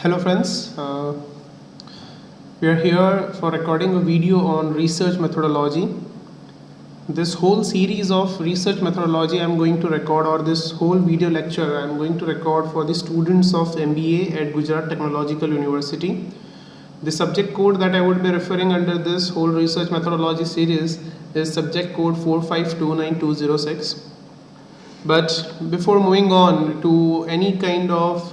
Hello friends, we are here for recording a video on research methodology. This whole series of research methodology I am going to record, or this whole video lecture I am going to record for the students of MBA at Gujarat Technological University. The subject code that I would be referring under this whole research methodology series is subject code 4529206. But before moving on to any kind of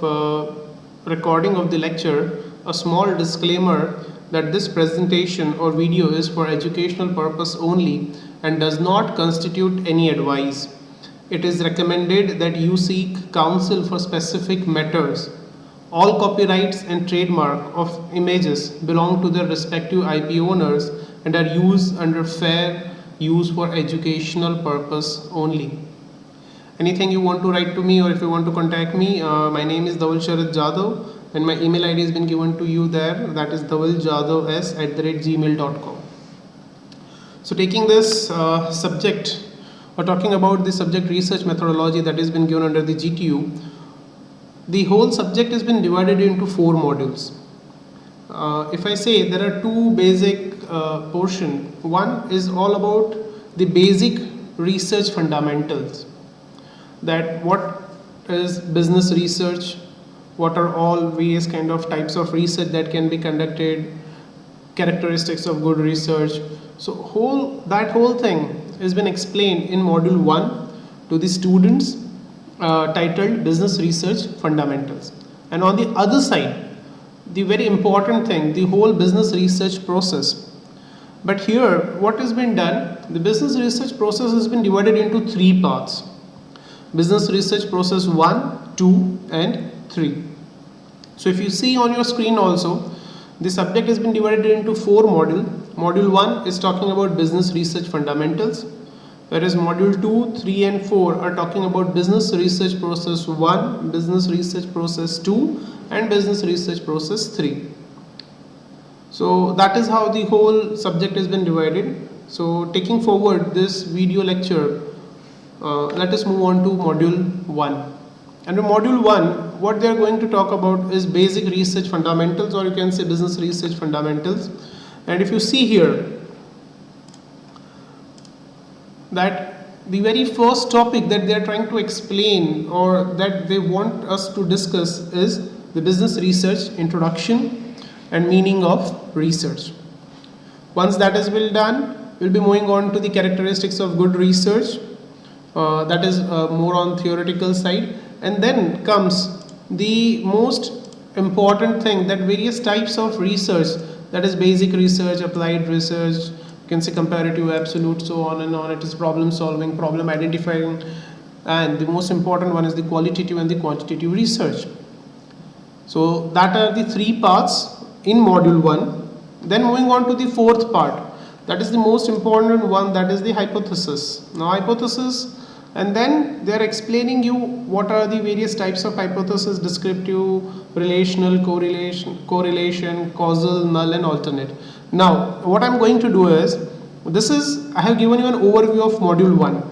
recording of the lecture, a small disclaimer that this presentation or video is for educational purpose only and does not constitute any advice. It is recommended that you seek counsel for specific matters. All copyrights and trademark of images belong to their respective IP owners and are used under fair use for educational purpose only. Anything you want to write to me, or if you want to contact me, my name is Dhaval Sharad Jadhav and my email ID has been given to you there, that is dhawaljadhavs@gmail.com. So taking this subject, or talking about the subject research methodology that has been given under the GTU, the whole subject has been divided into 4 modules. If I say there are 2 basic portion, one is all about the basic research fundamentals, that what is business research, what are all various kind of types of research that can be conducted, characteristics of good research. So that whole thing has been explained in module 1 to the students, titled business research fundamentals. And on the other side, the very important thing, the whole business research process. But here what has been done, the business research process has been divided into 3 parts. Business research process 1, 2 and 3. So if you see on your screen also, the subject has been divided into 4 modules. Module 1 is talking about business research fundamentals, whereas module 2, 3 and 4 are talking about business research process 1, business research process 2 and business research process 3. So that is how the whole subject has been divided. So taking forward this video lecture, let us move on to module 1. Under module 1, what they are going to talk about is basic research fundamentals, or you can say business research fundamentals. And if you see here, that the very first topic that they are trying to explain, or that they want us to discuss, is the business research introduction and meaning of research. Once that is well done, we'll be moving on to the characteristics of good research. That is more on theoretical side, and then comes the most important thing, that various types of research, that is basic research, applied research, you can say comparative, absolute, so on and on. It is problem solving, problem identifying, and the most important one is the qualitative and the quantitative research. So that are the 3 parts in module 1. Then moving on to the 4th part, that is the most important one, that is the hypothesis. Now hypothesis, and then they are explaining you what are the various types of hypothesis: descriptive, relational, correlation, causal, null and alternate. Now what I am going to do is, I have given you an overview of module 1,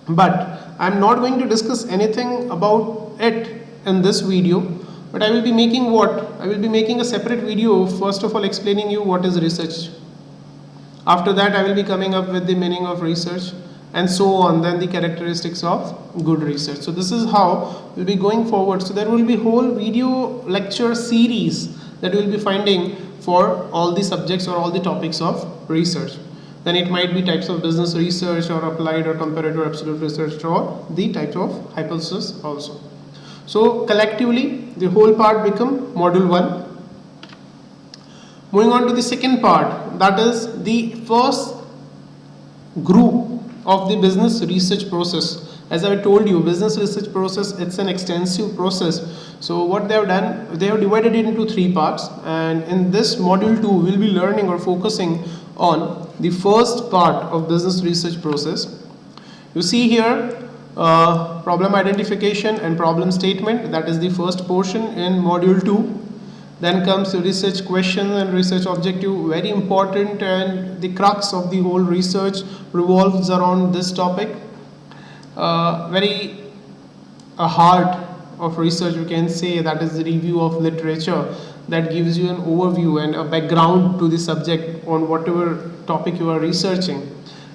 but I am not going to discuss anything about it in this video, but I will be making a separate video, first of all explaining you what is research. After that I will be coming up with the meaning of research, and so on, then the characteristics of good research. So this is how we'll be going forward. So there will be whole video lecture series that we'll be finding for all the subjects or all the topics of research. Then it might be types of business research, or applied or comparative or absolute research, or the types of hypothesis also. So collectively the whole part become module 1. Moving on to the second part, that is the first group of the business research process. As I told you, business research process, it's an extensive process. So what they have done, they have divided it into 3 parts, and in this module 2 we'll be learning or focusing on the first part of business research process. You see here, problem identification and problem statement, that is the first portion in module 2. Then comes research question and research objective, very important, and the crux of the whole research revolves around this topic. Very hard of research, we can say that is the review of literature, that gives you an overview and a background to the subject on whatever topic you are researching.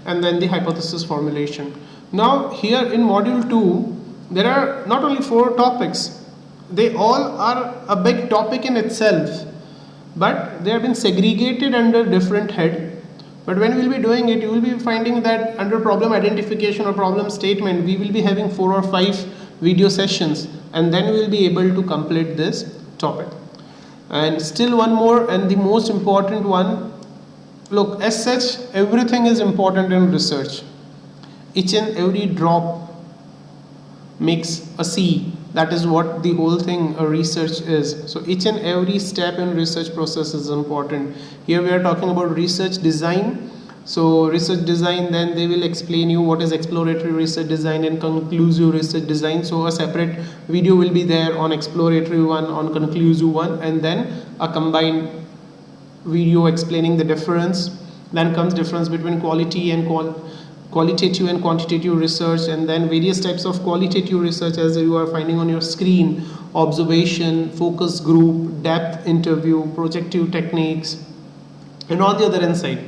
And then the hypothesis formulation. Now here in module 2, there are not only 4 topics, they all are a big topic in itself, but they have been segregated under different head. But when we will be doing it, you will be finding that under problem identification or problem statement, we will be having 4 or 5 video sessions, and then we will be able to complete this topic. And still one more, and the most important one, look, as such, everything is important in research. Each and every drop makes a sea. That is what the whole thing research is. So each and every step in research process is important. Here we are talking about research design. So research design, then they will explain you what is exploratory research design and conclusive research design. So a separate video will be there on exploratory one, on conclusive one, and then a combined video explaining the difference. Then comes difference between quality and qualitative and quantitative research, and then various types of qualitative research as you are finding on your screen: observation, focus group, depth interview, projective techniques, and all the other insight.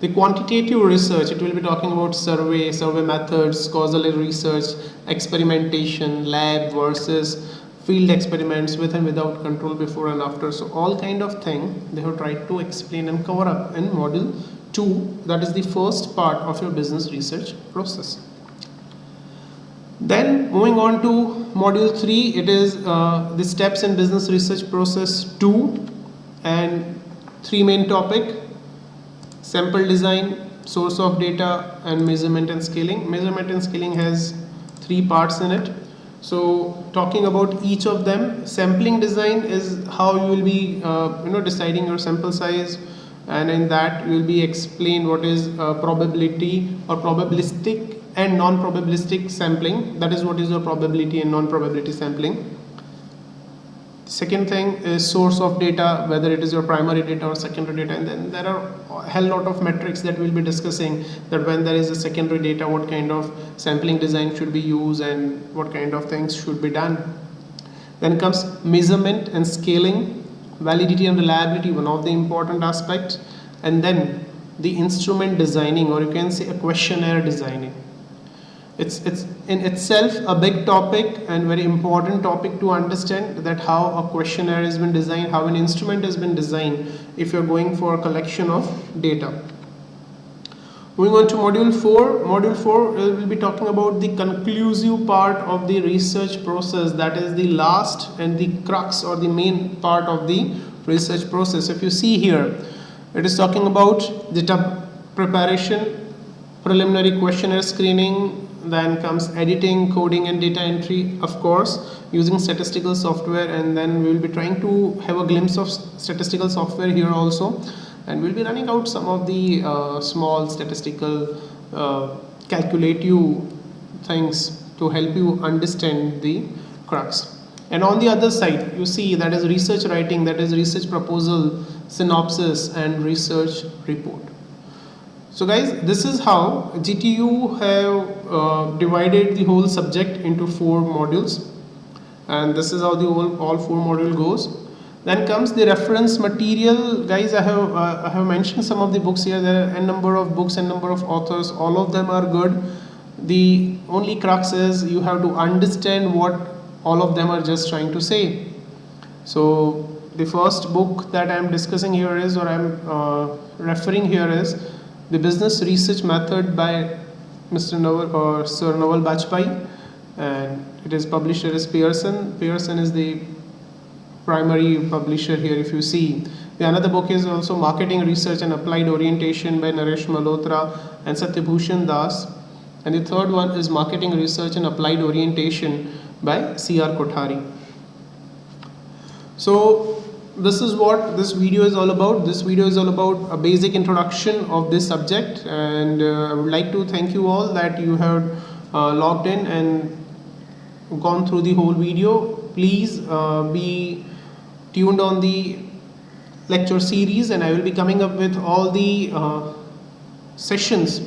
The quantitative research, it will be talking about survey methods, causal research, experimentation, lab versus field experiments with and without control, before and after. So all kind of thing they have tried to explain and cover up in module 2, that is the first part of your business research process. Then moving on to module 3, it is the steps in business research process 2, and 3 main topic: sample design, source of data, and measurement and scaling. Measurement and scaling has 3 parts in it. So talking about each of them, sampling design is how you will be deciding your sample size, and in that you will be explained what is probability or probabilistic and non-probabilistic sampling. That is what is your probability and non-probability sampling. Second thing is source of data, whether it is your primary data or secondary data, and then there are a hell lot of metrics that we'll be discussing, that when there is a secondary data, what kind of sampling design should be used and what kind of things should be done. Then comes measurement and scaling, validity and reliability, one of the important aspects, and then the instrument designing, or you can say a questionnaire designing. It's in itself a big topic and very important topic to understand, that how a questionnaire has been designed, how an instrument has been designed if you're going for a collection of data. Moving on to module 4. Module 4 will be talking about the conclusive part of the research process, that is the last and the crux or the main part of the research process. If you see here, it is talking about data preparation, preliminary questionnaire screening, then comes editing, coding and data entry, of course using statistical software, and then we will be trying to have a glimpse of statistical software here also, and we'll be running out some of the small statistical calculative things to help you understand the crux. And on the other side you see that is research writing, that is research proposal, synopsis and research report. So guys, this is how GTU have divided the whole subject into 4 modules, and this is how the all 4 module goes. Then comes the reference material. Guys, I have mentioned some of the books here. There are a number of books and number of authors. All of them are good. The only crux is you have to understand what all of them are just trying to say. So the first book that I am discussing here is, or I am referring here is, The Business Research Method by Mr. Naval or Sir Naval Bajpai, and it is published as Pearson. Pearson is the primary publisher here. If you see, the another book is also Marketing Research and Applied Orientation by Naresh Malhotra and Satyabhushan Das, and the third one is Marketing Research and Applied Orientation by C.R. Kothari. So this is what this video is all about. This video is all about a basic introduction of this subject, and I would like to thank you all that you have logged in and gone through the whole video. Please be tuned on the lecture series, and I will be coming up with all the sessions